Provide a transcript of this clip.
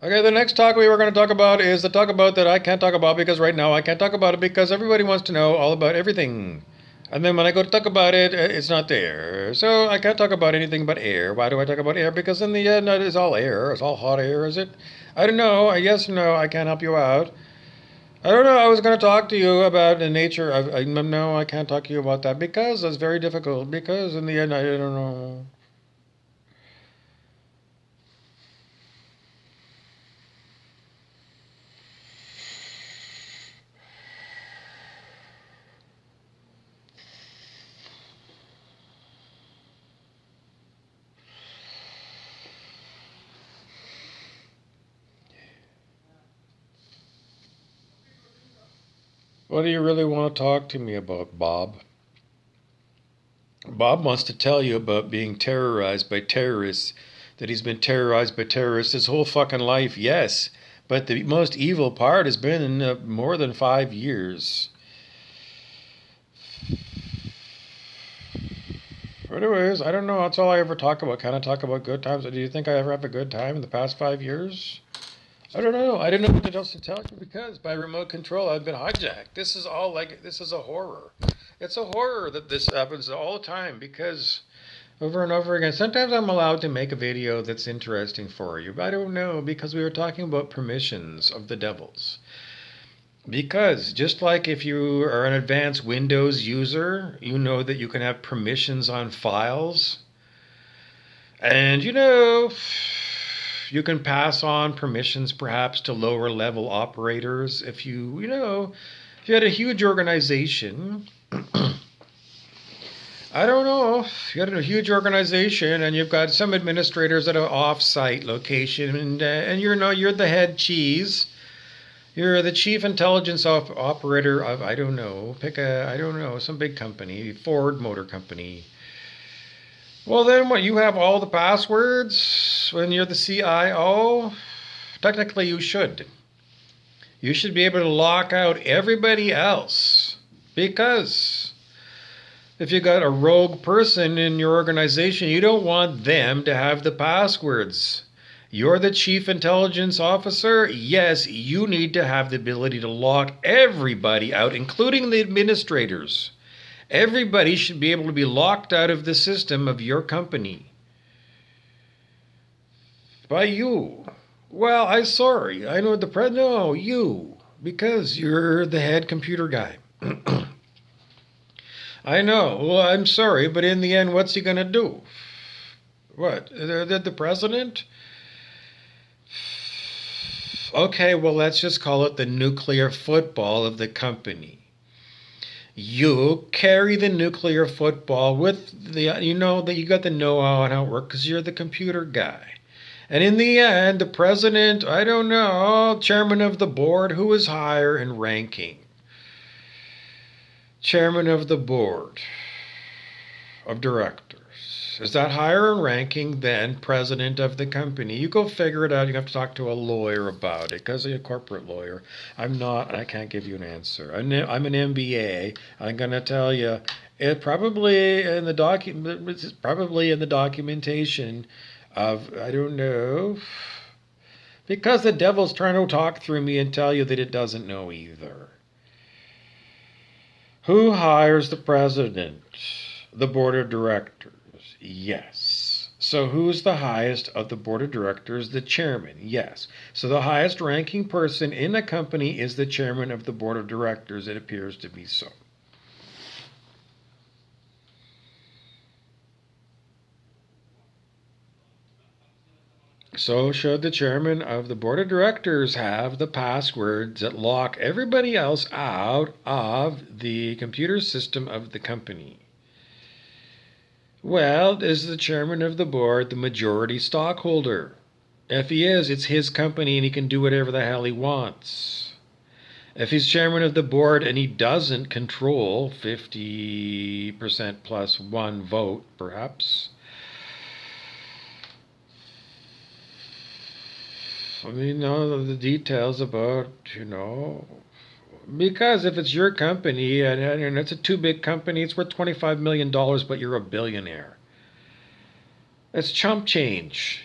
Okay, the next talk we were going to talk about is the talk about that I can't talk about because right now I can't talk about it because everybody wants to know all about everything. And then when I go to talk about it, it's not there. So I can't talk about anything but air. Why do I talk about air? Because in the end, it's all air. It's all hot air, is it? I don't know. Yes, no, I can't help you out. I don't know. I was going to talk to you about the nature of. No, I can't talk to you about that because it's very difficult. Because in the end, I don't know. What do you really want to talk to me about, Bob? Bob wants to tell you about being terrorized by terrorists, that he's been terrorized by terrorists his whole fucking life, yes. But the most evil part has been in more than 5 years. Anyways, I don't know. That's all I ever talk about. Kind of talk about good times. Do you think I ever have a good time in the past 5 years? I don't know. I didn't know what else to tell you because by remote control I've been hijacked. This is all like, this is a horror. It's a horror that this happens all the time because over and over again. Sometimes I'm allowed to make a video that's interesting for you, but I don't know because we were talking about permissions of the devils. Because just like if you are an advanced Windows user, you know that you can have permissions on files. And you can pass on permissions perhaps to lower level operators if you had a huge organization. I don't know. You got a huge organization, and you've got some administrators at an off-site location, and you're the head cheese. You're the chief intelligence operator of I don't know. Pick a I don't know some big company, Ford Motor Company. Well, then what? You have all the passwords when you're the CIO. Technically, you should. You should be able to lock out everybody else because if you got a rogue person in your organization, you don't want them to have the passwords. You're the chief intelligence officer. Yes, you need to have the ability to lock everybody out, including the administrators. Everybody should be able to be locked out of the system of your company. By you. Well, I'm sorry. I know no, you. Because you're the head computer guy. I know. Well, I'm sorry, but in the end, what's he going to do? What? The president? Okay, well, let's just call it the nuclear football of the company. You carry the nuclear football with you know that you got the know-how on how it works because you're the computer guy. And in the end, the president, I don't know, chairman of the board, who is higher in ranking? Chairman of the board of directors. Is that higher in ranking than president of the company? You go figure it out. You have to talk to a lawyer about it because you're a corporate lawyer. I'm not. I can't give you an answer. I'm an MBA. I'm going to tell you it probably in the documentation of I don't know because the devil's trying to talk through me and tell you that it doesn't know either. Who hires the president? The board of directors. Yes. So who's the highest of the board of directors? The chairman. Yes. So the highest ranking person in a company is the chairman of the board of directors. It appears to be so. So should the chairman of the board of directors have the passwords that lock everybody else out of the computer system of the company? Well, is the chairman of the board the majority stockholder? If he is, it's his company and he can do whatever the hell he wants. If he's chairman of the board and he doesn't control 50% plus one vote, perhaps, I mean, know the details about, because if it's your company and it's a too big company, it's worth $25 million, but you're a billionaire. It's chump change.